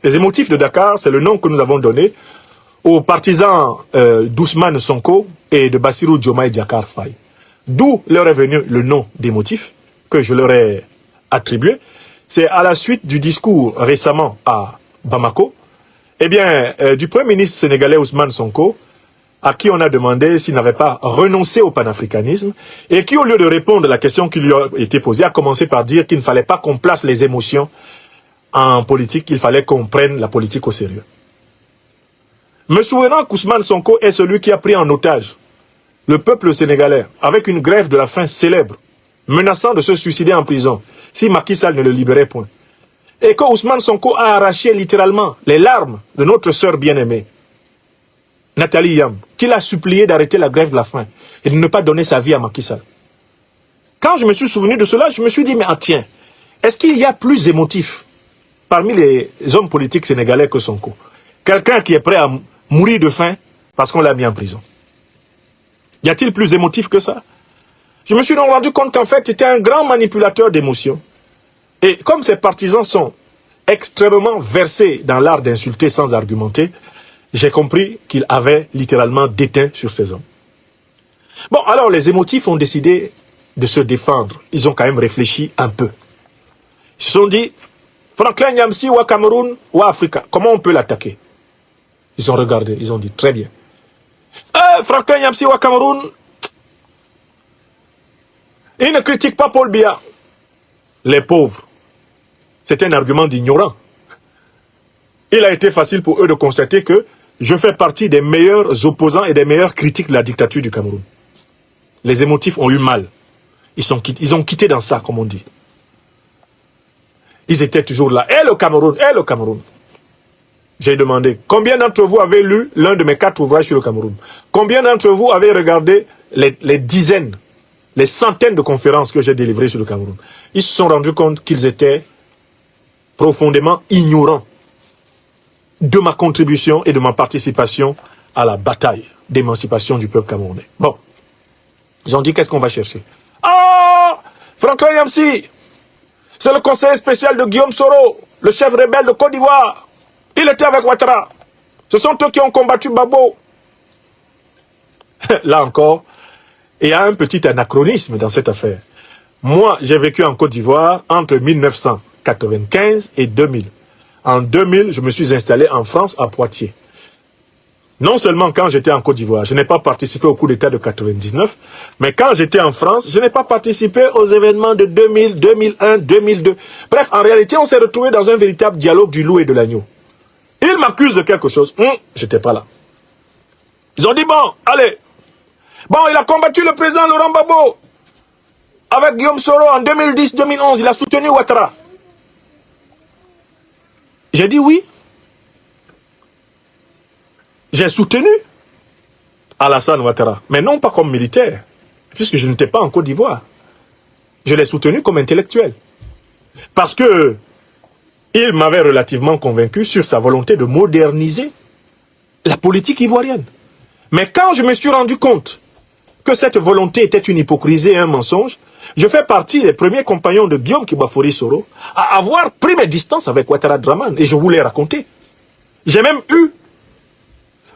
Les émotifs de Dakar, c'est le nom que nous avons donné aux partisans d'Ousmane Sonko et de Bassirou Diomaye Diakhar Faye. D'où leur est venu le nom d'émotif que je leur ai attribué. C'est à la suite du discours récemment à Bamako, eh bien, du Premier ministre sénégalais Ousmane Sonko, à qui on a demandé s'il n'avait pas renoncé au panafricanisme, et qui, au lieu de répondre à la question qui lui a été posée, a commencé par dire qu'il ne fallait pas qu'on place les émotions en politique, qu'il fallait qu'on prenne la politique au sérieux. Me souvenant qu'Ousmane Sonko est celui qui a pris en otage le peuple sénégalais avec une grève de la faim célèbre, menaçant de se suicider en prison si Macky Sall ne le libérait point. Et que Ousmane Sonko a arraché littéralement les larmes de notre sœur bien-aimée, Nathalie Yam, qui l'a supplié d'arrêter la grève de la faim et de ne pas donner sa vie à Macky Sall. Quand je me suis souvenu de cela, je me suis dit, mais tiens, est-ce qu'il y a plus émotif parmi les hommes politiques sénégalais que Sonko? Quelqu'un qui est prêt à mourir de faim parce qu'on l'a mis en prison. Y a-t-il plus émotif que ça? Je me suis donc rendu compte qu'en fait, c'était un grand manipulateur d'émotions. Et comme ses partisans sont extrêmement versés dans l'art d'insulter sans argumenter, j'ai compris qu'il avait littéralement déteint sur ces hommes. Bon, alors les émotifs ont décidé de se défendre. Ils ont quand même réfléchi un peu. Ils se sont dit, Franklin Nyamsi ou à Cameroun ou à Africa, comment on peut l'attaquer? Ils ont regardé, ils ont dit, très bien. Franklin Nyamsi ou à Cameroun, il ne critique pas Paul Biya. Les pauvres. C'est un argument d'ignorant. Il a été facile pour eux de constater que je fais partie des meilleurs opposants et des meilleurs critiques de la dictature du Cameroun. Les émotifs ont eu mal. Ils ont quitté dans ça, comme on dit. Ils étaient toujours là. Eh le Cameroun, eh le Cameroun. J'ai demandé, combien d'entre vous avez lu l'un de mes 4 ouvrages sur le Cameroun? Combien d'entre vous avez regardé les dizaines, les centaines de conférences que j'ai délivrées sur le Cameroun? Ils se sont rendus compte qu'ils étaient profondément ignorants de ma contribution et de ma participation à la bataille d'émancipation du peuple camerounais. Bon, ils ont dit, qu'est-ce qu'on va chercher? Ah, Franklin Nyamsi, c'est le conseiller spécial de Guillaume Soro, le chef rebelle de Côte d'Ivoire. Il était avec Ouattara. Ce sont eux qui ont combattu Babo. Là encore, il y a un petit anachronisme dans cette affaire. Moi, j'ai vécu en Côte d'Ivoire entre 1995 et 2000. En 2000, je me suis installé en France, à Poitiers. Non seulement quand j'étais en Côte d'Ivoire, je n'ai pas participé au coup d'État de 99, mais quand j'étais en France, je n'ai pas participé aux événements de 2000, 2001, 2002. Bref, en réalité, on s'est retrouvé dans un véritable dialogue du loup et de l'agneau. Ils m'accusent de quelque chose. J'étais pas là. Ils ont dit, bon, allez. Bon, il a combattu le président Laurent Gbagbo avec Guillaume Soro en 2010-2011. Il a soutenu Ouattara. J'ai dit oui. J'ai soutenu Alassane Ouattara, mais non pas comme militaire, puisque je n'étais pas en Côte d'Ivoire. Je l'ai soutenu comme intellectuel. Parce que il m'avait relativement convaincu sur sa volonté de moderniser la politique ivoirienne. Mais quand je me suis rendu compte que cette volonté était une hypocrisie et un mensonge, je fais partie des premiers compagnons de Guillaume Kibafori Soro à avoir pris mes distances avec Ouattara Draman, et je vous l'ai raconté. J'ai même eu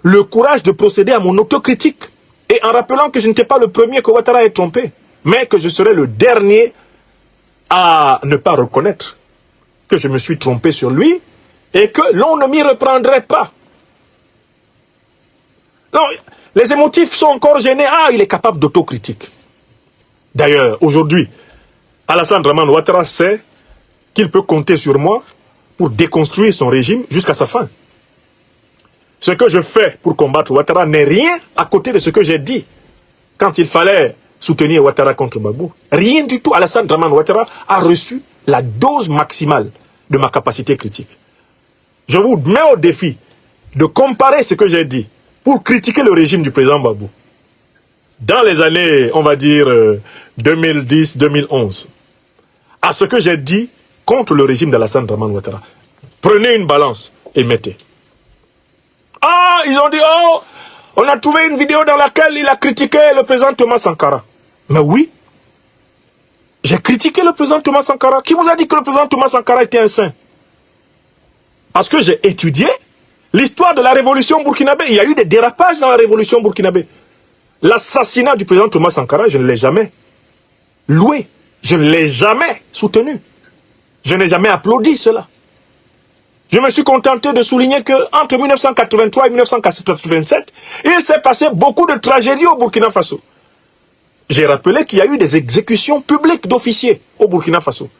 le courage de procéder à mon autocritique, et en rappelant que je n'étais pas le premier que Ouattara ait trompé, mais que je serais le dernier à ne pas reconnaître que je me suis trompé sur lui et que l'on ne m'y reprendrait pas. Non, les émotifs sont encore gênés. Ah, il est capable d'autocritique. D'ailleurs, aujourd'hui, Alassane Draman Ouattara sait qu'il peut compter sur moi pour déconstruire son régime jusqu'à sa fin. Ce que je fais pour combattre Ouattara n'est rien à côté de ce que j'ai dit quand il fallait soutenir Ouattara contre Gbagbo. Rien du tout. Alassane Draman Ouattara a reçu la dose maximale de ma capacité critique. Je vous mets au défi de comparer ce que j'ai dit pour critiquer le régime du président Gbagbo dans les années, on va dire, 2010-2011, à ce que j'ai dit contre le régime d'Alassane Draman Ouattara. Prenez une balance et mettez. Ah, ils ont dit, oh, on a trouvé une vidéo dans laquelle il a critiqué le président Thomas Sankara. Mais oui, j'ai critiqué le président Thomas Sankara. Qui vous a dit que le président Thomas Sankara était un saint? Parce que j'ai étudié l'histoire de la révolution burkinabé. Il y a eu des dérapages dans la révolution burkinabé. L'assassinat du président Thomas Sankara, je ne l'ai jamais loué. Je ne l'ai jamais soutenu. Je n'ai jamais applaudi cela. Je me suis contenté de souligner qu'entre 1983 et 1987, il s'est passé beaucoup de tragédies au Burkina Faso. J'ai rappelé qu'il y a eu des exécutions publiques d'officiers au Burkina Faso.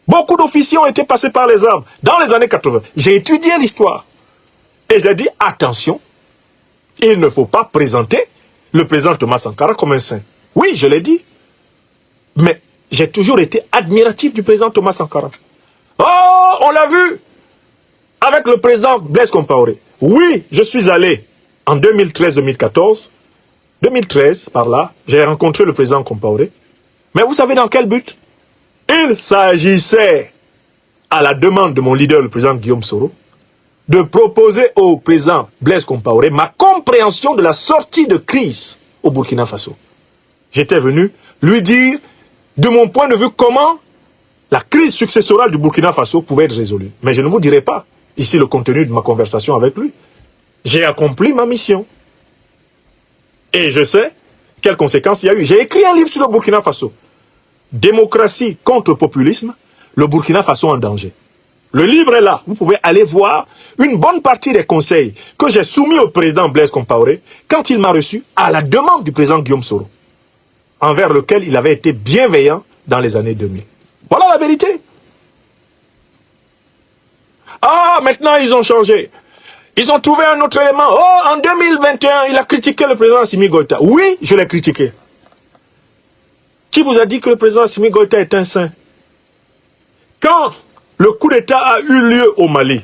Beaucoup d'officiers ont été passés par les armes dans les années 80. J'ai étudié l'histoire. Et j'ai dit, attention, il ne faut pas présenter le président Thomas Sankara comme un saint. Oui, je l'ai dit. Mais j'ai toujours été admiratif du président Thomas Sankara. Oh, on l'a vu avec le président Blaise Compaoré. Oui, je suis allé en 2013-2014. 2013, par là, j'ai rencontré le président Compaoré. Mais vous savez dans quel but? Il s'agissait, à la demande de mon leader, le président Guillaume Soro, de proposer au président Blaise Compaoré ma compréhension de la sortie de crise au Burkina Faso. J'étais venu lui dire, de mon point de vue, comment la crise successorale du Burkina Faso pouvait être résolue. Mais je ne vous dirai pas ici le contenu de ma conversation avec lui. J'ai accompli ma mission. Et je sais quelles conséquences il y a eu. J'ai écrit un livre sur le Burkina Faso. Démocratie contre populisme, le Burkina Faso en danger. Le livre est là. Vous pouvez aller voir une bonne partie des conseils que j'ai soumis au président Blaise Compaoré quand il m'a reçu à la demande du président Guillaume Soro, envers lequel il avait été bienveillant dans les années 2000. Voilà la vérité. Ah, maintenant ils ont changé. Ils ont trouvé un autre élément. Oh, en 2021, il a critiqué le président Assimi Goïta. Oui, je l'ai critiqué. Qui vous a dit que le président Assimi Goïta est un saint? Quand le coup d'État a eu lieu au Mali,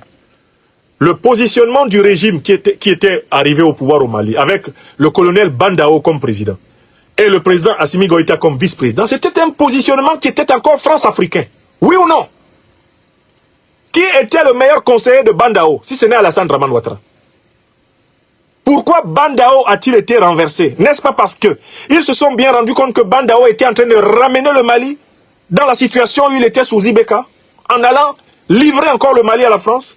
le positionnement du régime qui était arrivé au pouvoir au Mali, avec le colonel Bandao comme président, et le président Assimi Goïta comme vice-président, c'était un positionnement qui était encore france-africain. Oui ou non? Qui était le meilleur conseiller de Bandao, si ce n'est Alassane Dramane Ouattara? Pourquoi Bandao a-t-il été renversé? N'est-ce pas parce qu'ils se sont bien rendus compte que Bandao était en train de ramener le Mali dans la situation où il était sous Ibeka, en allant livrer encore le Mali à la France?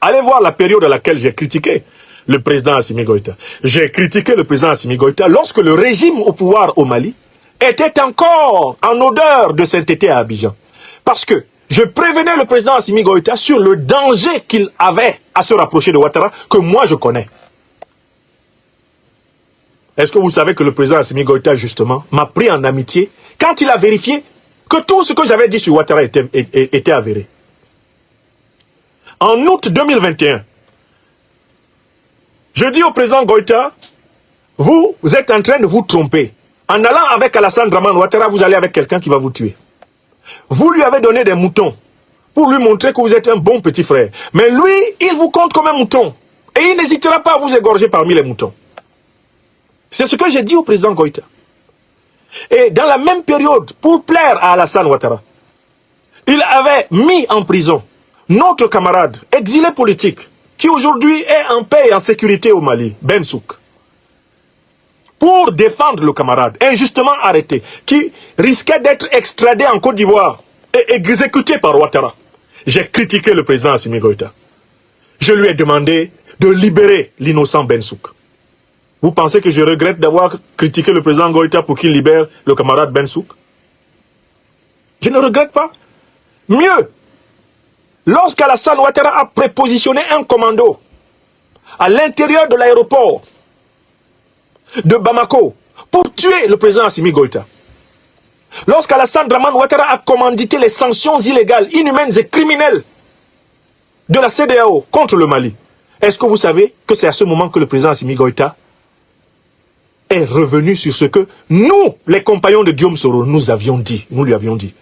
Allez voir la période à laquelle j'ai critiqué le président Assimi Goïta. J'ai critiqué le président Assimi Goïta lorsque le régime au pouvoir au Mali était encore en odeur de sainteté à Abidjan. Parce que je prévenais le président Assimi Goïta sur le danger qu'il avait à se rapprocher de Ouattara, que moi je connais. Est-ce que vous savez que le président Assimi Goïta, justement, m'a pris en amitié quand il a vérifié que tout ce que j'avais dit sur Ouattara était avéré? En août 2021, je dis au président Goïta, vous êtes en train de vous tromper. En allant avec Alassane Dramane Ouattara, vous allez avec quelqu'un qui va vous tuer. Vous lui avez donné des moutons pour lui montrer que vous êtes un bon petit frère. Mais lui, il vous compte comme un mouton. Et il n'hésitera pas à vous égorger parmi les moutons. C'est ce que j'ai dit au président Goïta. Et dans la même période, pour plaire à Alassane Ouattara, il avait mis en prison notre camarade, exilé politique, qui aujourd'hui est en paix et en sécurité au Mali, Ben Souk, pour défendre le camarade, injustement arrêté, qui risquait d'être extradé en Côte d'Ivoire et exécuté par Ouattara. J'ai critiqué le président Assimi Goïta. Je lui ai demandé de libérer l'innocent Ben Souk. Vous pensez que je regrette d'avoir critiqué le président Goïta pour qu'il libère le camarade Ben Souk? Je ne regrette pas. Mieux, lorsqu'Alassane Ouattara a prépositionné un commando à l'intérieur de l'aéroport de Bamako pour tuer le président Assimi Goïta, lorsqu'Alassane Dramane Ouattara a commandité les sanctions illégales, inhumaines et criminelles de la CEDEAO contre le Mali, est-ce que vous savez que c'est à ce moment que le président Assimi Goïta est revenu sur ce que nous, les compagnons de Guillaume Soro, nous lui avions dit?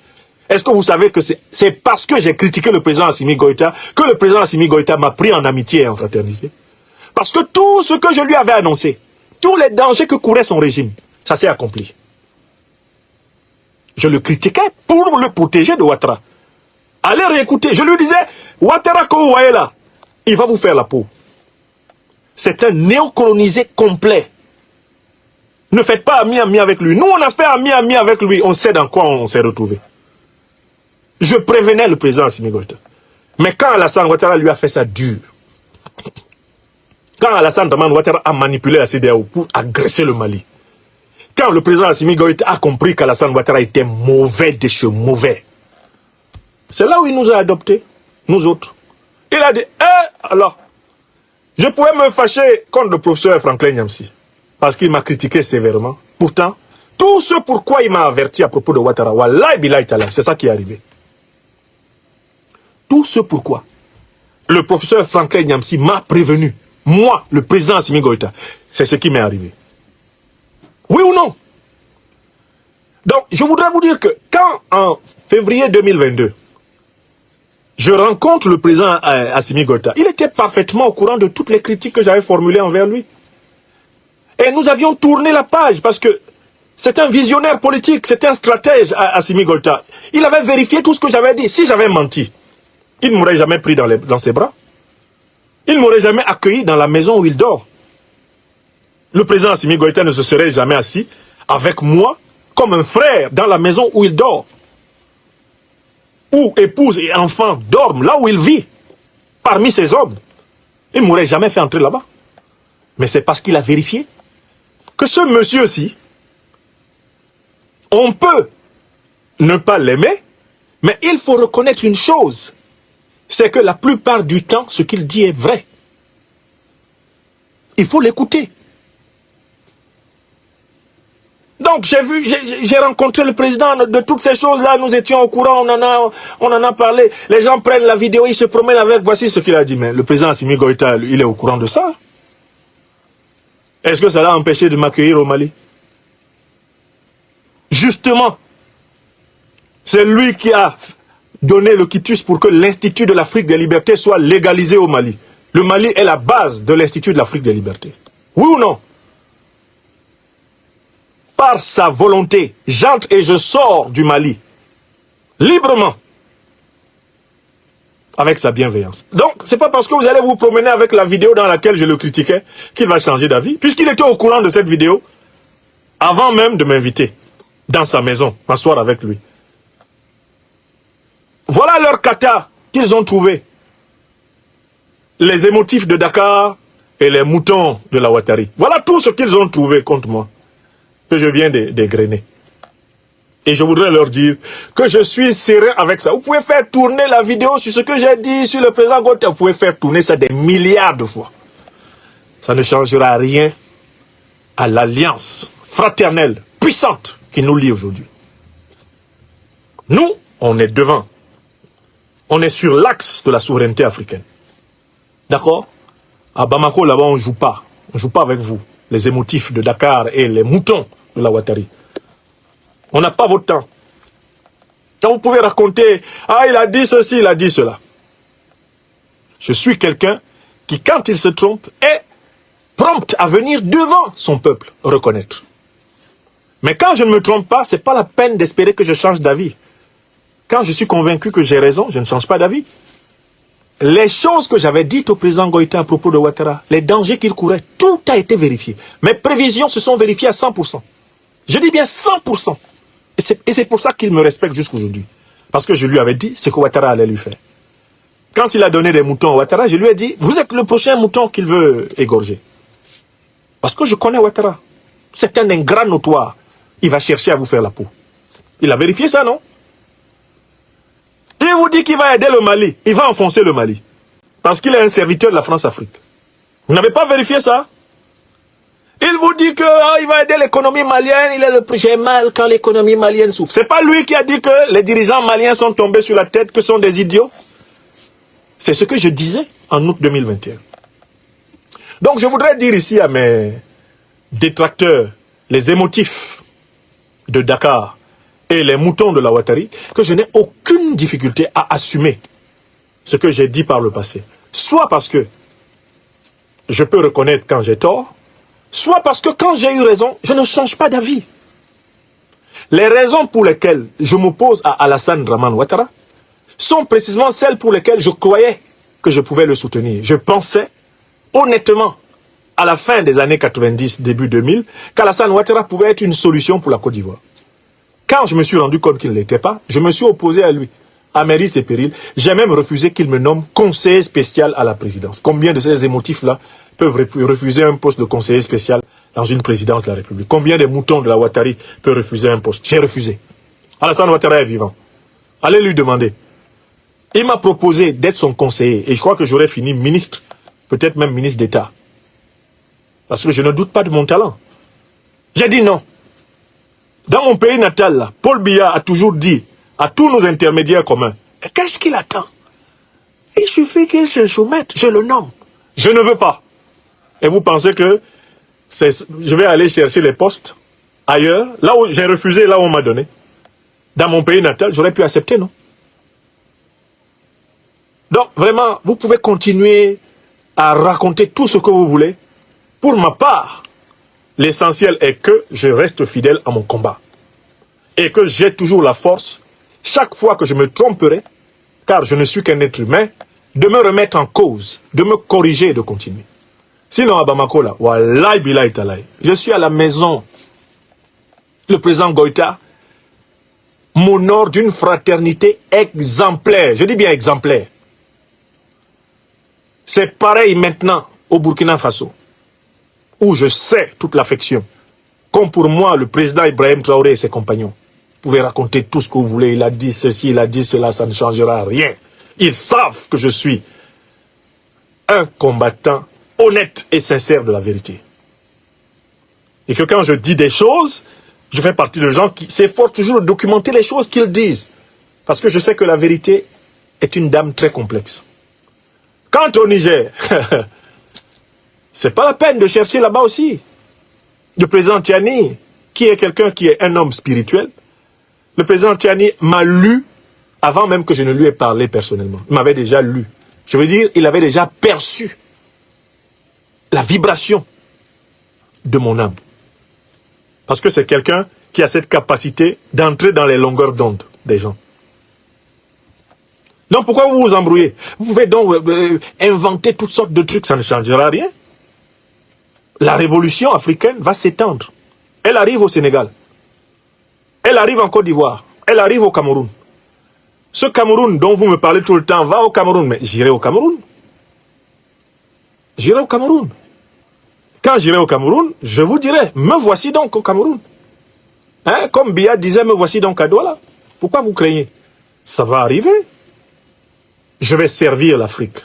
Est-ce que vous savez que c'est parce que j'ai critiqué le président Assimi Goïta que le président Assimi Goïta m'a pris en amitié et en fraternité? Parce que tout ce que je lui avais annoncé, tous les dangers que courait son régime, ça s'est accompli. Je le critiquais pour le protéger de Ouattara. Allez réécouter. Je lui disais, Ouattara que vous voyez là, il va vous faire la peau. C'est un néocolonisé complet. Ne faites pas ami-ami avec lui. Nous, on a fait ami-ami avec lui. On sait dans quoi on s'est retrouvé. Je prévenais le président Assimi Goïta. Mais quand Alassane Ouattara lui a fait ça dur, quand Alassane Ouattara a manipulé la CEDEAO pour agresser le Mali, quand le président Assimi Goïta a compris qu'Alassane Ouattara était mauvais de chez mauvais, c'est là où il nous a adoptés, nous autres. Il a dit, alors, je pouvais me fâcher contre le professeur Franklin Nyamsi, parce qu'il m'a critiqué sévèrement. Pourtant, tout ce pourquoi il m'a averti à propos de Ouattara, Wallahi Billahi Ta'ala, c'est ça qui est arrivé. Tout ce pourquoi le professeur Franklin Nyamsi m'a prévenu, moi, le président Assimi Goïta, c'est ce qui m'est arrivé. Oui ou non? Donc, je voudrais vous dire que quand, en février 2022, je rencontre le président Assimi Goïta, il était parfaitement au courant de toutes les critiques que j'avais formulées envers lui. Et nous avions tourné la page parce que c'est un visionnaire politique, c'est un stratège, Assimi Goïta. Il avait vérifié tout ce que j'avais dit. Si j'avais menti, il ne m'aurait jamais pris dans ses bras. Il ne m'aurait jamais accueilli dans la maison où il dort. Le président Assimi Goïta ne se serait jamais assis avec moi comme un frère dans la maison où il dort. Où épouse et enfant dorment, là où il vit, parmi ses hommes. Il ne m'aurait jamais fait entrer là-bas. Mais c'est parce qu'il a vérifié que ce monsieur-ci, on peut ne pas l'aimer, mais il faut reconnaître une chose, c'est que la plupart du temps, ce qu'il dit est vrai. Il faut l'écouter. Donc j'ai rencontré le président de toutes ces choses-là, nous étions au courant, on en a parlé. Les gens prennent la vidéo, ils se promènent avec, voici ce qu'il a dit. Mais le président Assimi Goïta, il est au courant de ça. Est-ce que ça l'a empêché de m'accueillir au Mali? Justement, c'est lui qui a donné le quitus pour que l'Institut de l'Afrique des Libertés soit légalisé au Mali. Le Mali est la base de l'Institut de l'Afrique des Libertés. Oui ou non? Par sa volonté, j'entre et je sors du Mali, librement, avec sa bienveillance. Donc, c'est pas parce que vous allez vous promener avec la vidéo dans laquelle je le critiquais qu'il va changer d'avis, puisqu'il était au courant de cette vidéo, avant même de m'inviter dans sa maison, m'asseoir avec lui. Voilà leur kata qu'ils ont trouvé. Les émotifs de Dakar et les moutons de la Ouattari. Voilà tout ce qu'ils ont trouvé contre moi, que je viens d'égrener. Et je voudrais leur dire que je suis serein avec ça. Vous pouvez faire tourner la vidéo sur ce que j'ai dit sur le président Goïta. Vous pouvez faire tourner ça des milliards de fois. Ça ne changera rien à l'alliance fraternelle, puissante qui nous lie aujourd'hui. Nous, on est devant. On est sur l'axe de la souveraineté africaine. D'accord? À Bamako, là-bas, on ne joue pas. On ne joue pas avec vous. Les émotifs de Dakar et les moutons de la Ouattari. On n'a pas votre temps. Quand vous pouvez raconter, ah, il a dit ceci, il a dit cela. Je suis quelqu'un qui, quand il se trompe, est prompt à venir devant son peuple reconnaître. Mais quand je ne me trompe pas, ce n'est pas la peine d'espérer que je change d'avis. Quand je suis convaincu que j'ai raison, je ne change pas d'avis. Les choses que j'avais dites au président Goïta à propos de Ouattara, les dangers qu'il courait, tout a été vérifié. Mes prévisions se sont vérifiées à 100%. Je dis bien 100%. Et c'est pour ça qu'il me respecte jusqu'aujourd'hui. Parce que je lui avais dit ce que Ouattara allait lui faire. Quand il a donné des moutons à Ouattara, je lui ai dit, vous êtes le prochain mouton qu'il veut égorger. Parce que je connais Ouattara. C'est un ingrat notoire. Il va chercher à vous faire la peau. Il a vérifié ça, non? Il vous dit qu'il va aider le Mali. Il va enfoncer le Mali. Parce qu'il est un serviteur de la France-Afrique. Vous n'avez pas vérifié ça? Il vous dit qu'il va aider l'économie malienne. Il est le plus... J'ai mal quand l'économie malienne souffre. C'est pas lui qui a dit que les dirigeants maliens sont tombés sur la tête, que sont des idiots. C'est ce que je disais en août 2021. Donc je voudrais dire ici à mes détracteurs, les émotifs de Dakar et les moutons de la Ouattari, que je n'ai aucune difficulté à assumer ce que j'ai dit par le passé. Soit parce que je peux reconnaître quand j'ai tort, soit parce que quand j'ai eu raison, je ne change pas d'avis. Les raisons pour lesquelles je m'oppose à Alassane Dramane Ouattara sont précisément celles pour lesquelles je croyais que je pouvais le soutenir. Je pensais, honnêtement, à la fin des années 90, début 2000, qu'Alassane Ouattara pouvait être une solution pour la Côte d'Ivoire. Quand je me suis rendu compte qu'il ne l'était pas, je me suis opposé à lui, à mes risques et périls. J'ai même refusé qu'il me nomme conseiller spécial à la présidence. Combien de ces émotifs-là peuvent refuser un poste de conseiller spécial dans une présidence de la République? Combien de moutons de la Ouattari peuvent refuser un poste? J'ai refusé. Alassane Ouattara est vivant. Allez lui demander. Il m'a proposé d'être son conseiller et je crois que j'aurais fini ministre, peut-être même ministre d'État. Parce que je ne doute pas de mon talent. J'ai dit non. Dans mon pays natal, là, Paul Biya a toujours dit à tous nos intermédiaires communs, qu'est-ce qu'il attend? Il suffit qu'il se soumette, je le nomme. Je ne veux pas. Et vous pensez que je vais aller chercher les postes ailleurs, là où j'ai refusé, là où on m'a donné. Dans mon pays natal, j'aurais pu accepter, non? Donc, vraiment, vous pouvez continuer à raconter tout ce que vous voulez. Pour ma part, l'essentiel est que je reste fidèle à mon combat. Et que j'ai toujours la force, chaque fois que je me tromperai, car je ne suis qu'un être humain, de me remettre en cause, de me corriger et de continuer. Sinon, à Bamako, là, wallahi billahi talahi, je suis à la maison. Le président Goïta m'honore d'une fraternité exemplaire. Je dis bien exemplaire. C'est pareil maintenant au Burkina Faso, où je sais toute l'affection. Comme pour moi, le président Ibrahim Traoré et ses compagnons. Vous pouvez raconter tout ce que vous voulez. Il a dit ceci, il a dit cela, ça ne changera rien. Ils savent que je suis un combattant honnête et sincère de la vérité. Et que quand je dis des choses, je fais partie de gens qui s'efforcent toujours de documenter les choses qu'ils disent. Parce que je sais que la vérité est une dame très complexe. Quant au Niger, c'est pas la peine de chercher là-bas aussi. Le président Tiani, qui est quelqu'un qui est un homme spirituel, le président Tiani m'a lu avant même que je ne lui ai parlé personnellement. Il m'avait déjà lu. Je veux dire, il avait déjà perçu la vibration de mon âme. Parce que c'est quelqu'un qui a cette capacité d'entrer dans les longueurs d'onde des gens. Donc pourquoi vous vous embrouillez? Vous pouvez donc inventer toutes sortes de trucs, ça ne changera rien. La révolution africaine va s'étendre. Elle arrive au Sénégal. Elle arrive en Côte d'Ivoire. Elle arrive au Cameroun. Ce Cameroun dont vous me parlez tout le temps va au Cameroun. Mais j'irai au Cameroun. J'irai au Cameroun. Quand j'irai au Cameroun, je vous dirai, me voici donc au Cameroun. Hein? Comme Biya disait, me voici donc à Douala. Pourquoi vous craignez? Ça va arriver. Je vais servir l'Afrique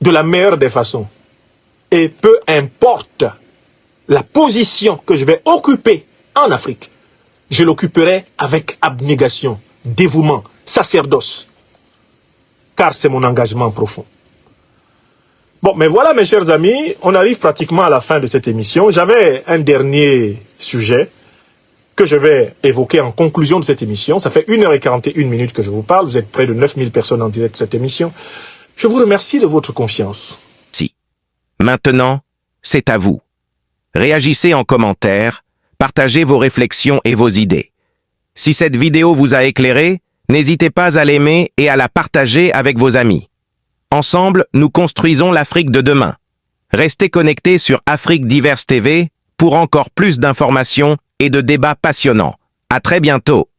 de la meilleure des façons. Et peu importe la position que je vais occuper en Afrique, je l'occuperai avec abnégation, dévouement, sacerdoce. Car c'est mon engagement profond. Bon, mais voilà mes chers amis, on arrive pratiquement à la fin de cette émission. J'avais un dernier sujet que je vais évoquer en conclusion de cette émission. Ça fait 1h41 que je vous parle. Vous êtes près de 9000 personnes en direct de cette émission. Je vous remercie de votre confiance. Si. Maintenant, c'est à vous. Réagissez en commentaire, partagez vos réflexions et vos idées. Si cette vidéo vous a éclairé, n'hésitez pas à l'aimer et à la partager avec vos amis. Ensemble, nous construisons l'Afrique de demain. Restez connectés sur Afrique Diverse TV pour encore plus d'informations et de débats passionnants. À très bientôt.